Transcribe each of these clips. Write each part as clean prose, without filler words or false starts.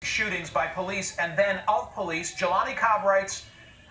shootings by police and then of police. Jelani Cobb writes,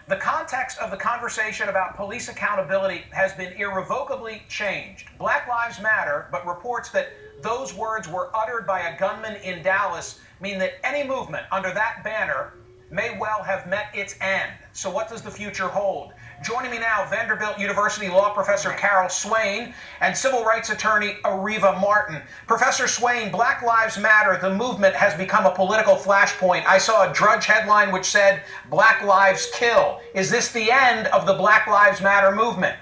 the context of the conversation about police accountability has been irrevocably changed. Black Lives Matter, but reports that those words were uttered by a gunman in Dallas mean that any movement under that banner may well have met its end. So what does the future hold? Joining me now, Vanderbilt University law professor Carol Swain and civil rights attorney Ariva Martin. Professor Swain, Black Lives Matter, the movement has become a political flashpoint. I saw a Drudge headline which said, Black Lives Kill. Is this the end of the Black Lives Matter movement?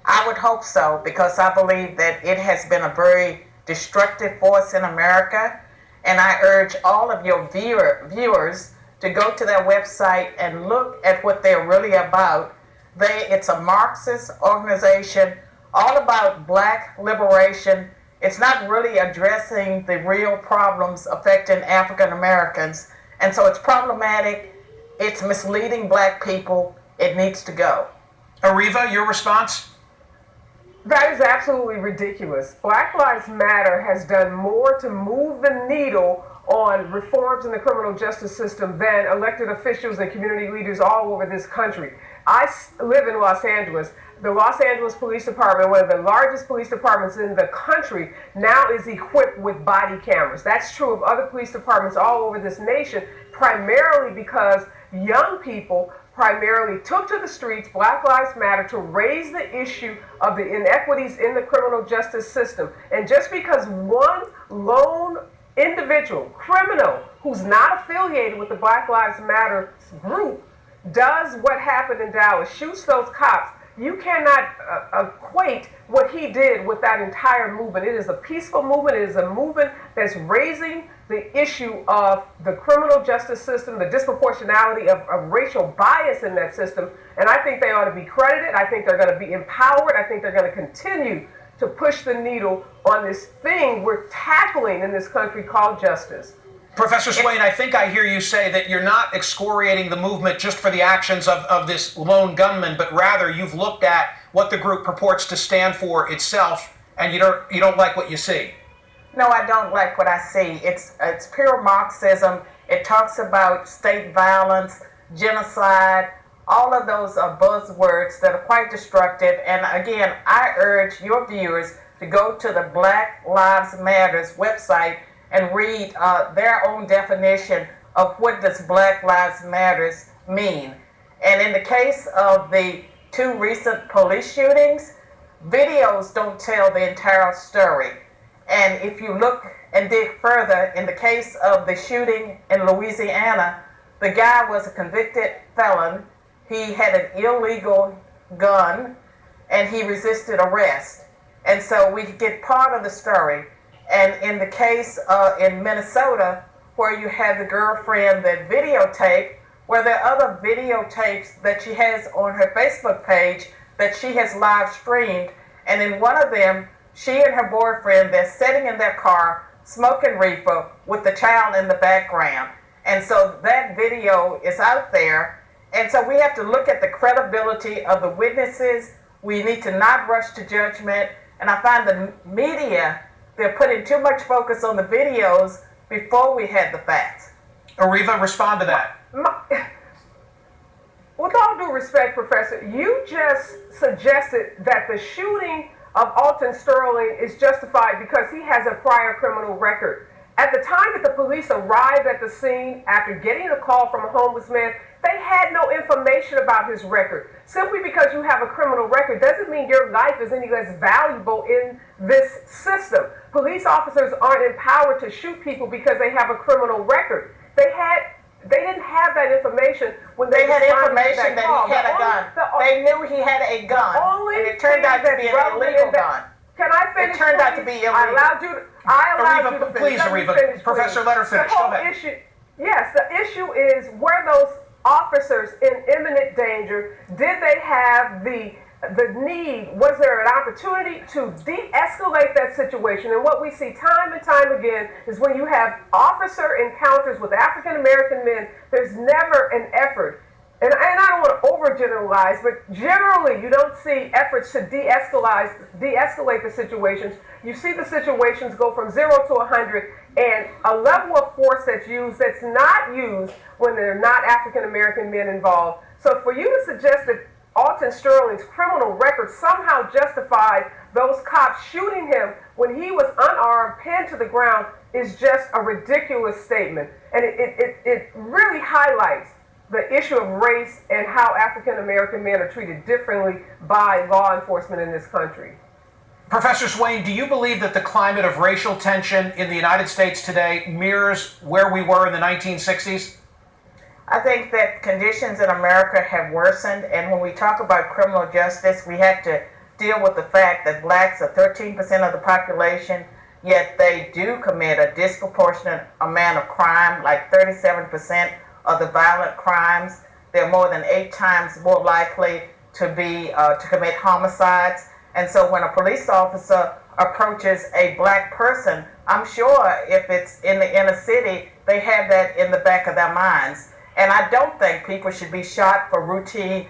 I would hope so, because I believe that it has been a very destructive force in America. And I urge all of your viewers to go to their website and look at what they're really about. It's a Marxist organization all about black liberation. It's not really addressing the real problems affecting African Americans. And so it's problematic. It's misleading black people. It needs to go. Ariva, your response? That is absolutely ridiculous. Black Lives Matter has done more to move the needle on reforms in the criminal justice system than elected officials and community leaders all over this country. I live in Los Angeles. The Los Angeles Police Department, one of the largest police departments in the country, now is equipped with body cameras. That's true of other police departments all over this nation, primarily because young people primarily took to the streets, Black Lives Matter, to raise the issue of the inequities in the criminal justice system. And just because one lone individual, criminal, who's not affiliated with the Black Lives Matter group, does what happened in Dallas, shoots those cops, you cannot equate what he did with that entire movement. It is a peaceful movement. It is a movement that's raising the issue of the criminal justice system, the disproportionality of racial bias in that system. And I think they ought to be credited. I think they're going to be empowered. I think they're going to continue to push the needle on this thing we're tackling in this country called justice. Professor Swain, I think I hear you say that you're not excoriating the movement just for the actions of this lone gunman, but rather you've looked at what the group purports to stand for itself, and you don't like what you see. No, I don't like what I see. It's pure Marxism. It talks about state violence, genocide. All of those are buzzwords that are quite destructive. And again, I urge your viewers to go to the Black Lives Matter's website and read their own definition of what does Black Lives Matters mean. And in the case of the two recent police shootings, videos don't tell the entire story. And if you look and dig further, in the case of the shooting in Louisiana, the guy was a convicted felon. He had an illegal gun and he resisted arrest. And so we get part of the story. And in the case in Minnesota, where you had the girlfriend that videotaped, where there are other videotapes that she has on her Facebook page that she has live streamed. And in one of them, she and her boyfriend, they're sitting in their car, smoking reefer with the child in the background. And so that video is out there. And so we have to look at the credibility of the witnesses. We need to not rush to judgment. And I find the media, they're putting too much focus on the videos before we had the facts. Ariva, respond to that. With all due respect, Professor, you just suggested that the shooting of Alton Sterling is justified because he has a prior criminal record. At the time that the police arrived at the scene after getting a call from a homeless man, they had no information about his record. Simply because you have a criminal record doesn't mean your life is any less valuable in this system. Police officers aren't empowered to shoot people because they have a criminal record. They didn't have that information when they had information that he had a gun. They knew he had a gun, and it turned out to be an illegal gun. Can I finish? It turned out to be illegal. I allowed you to finish. Please, Ariva. Professor, let her finish. Go ahead. Yes, the issue is, were those officers in imminent danger? Did they have the need? Was there an opportunity to de-escalate that situation? And what we see time and time again is when you have officer encounters with African American men, there's never an effort. And I don't want to overgeneralize, but generally you don't see efforts to de-escalate the situations. You see the situations go from 0 to 100 and a level of force that's used that's not used when there are not African American men involved. So for you to suggest that Alton Sterling's criminal record somehow justified those cops shooting him when he was unarmed, pinned to the ground, is just a ridiculous statement. And it really highlights the issue of race and how African American men are treated differently by law enforcement in this country. Professor Swain, do you believe that the climate of racial tension in the United States today mirrors where we were in the 1960s? I think that conditions in America have worsened, and when we talk about criminal justice, we have to deal with the fact that blacks are 13% of the population, yet they do commit a disproportionate amount of crime, like 37% of the violent crimes. They're more than 8 times more likely to commit homicides. And so when a police officer approaches a black person, I'm sure if it's in the inner city, they have that in the back of their minds. And I don't think people should be shot for routine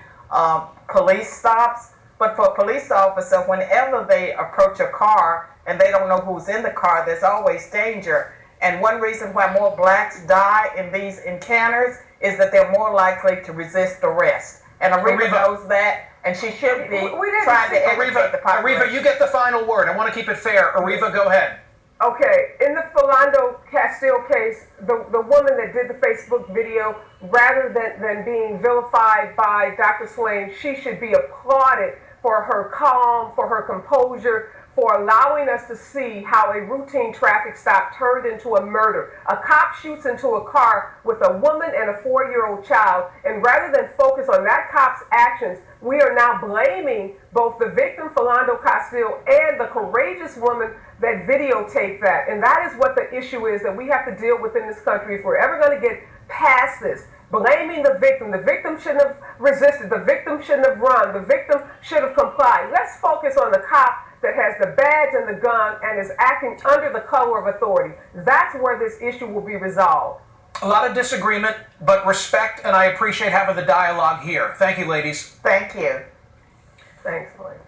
police stops. But for a police officer, whenever they approach a car and they don't know who's in the car, there's always danger. And one reason why more blacks die in these encounters is that they're more likely to resist arrest. And Ariva knows that, and she should be trying to educate the population. Ariva, you get the final word. I want to keep it fair. Ariva, go ahead. Okay, in the Philando Castile case, the woman that did the Facebook video, rather than being vilified by Dr. Swain, she should be applauded for her calm, for her composure, for allowing us to see how a routine traffic stop turned into a murder. A cop shoots into a car with a woman and a 4-year-old child, and rather than focus on that cop's actions, we are now blaming both the victim, Philando Castile, and the courageous woman that videotaped that. And that is what the issue is that we have to deal with in this country if we're ever going to get past this. Blaming the victim. The victim shouldn't have resisted. The victim shouldn't have run. The victim should have complied. Let's focus on the cop that has the badge and the gun and is acting under the color of authority. That's where this issue will be resolved. A lot of disagreement, but respect, and I appreciate having the dialogue here. Thank you, ladies. Thank you. Thanks, Lloyd.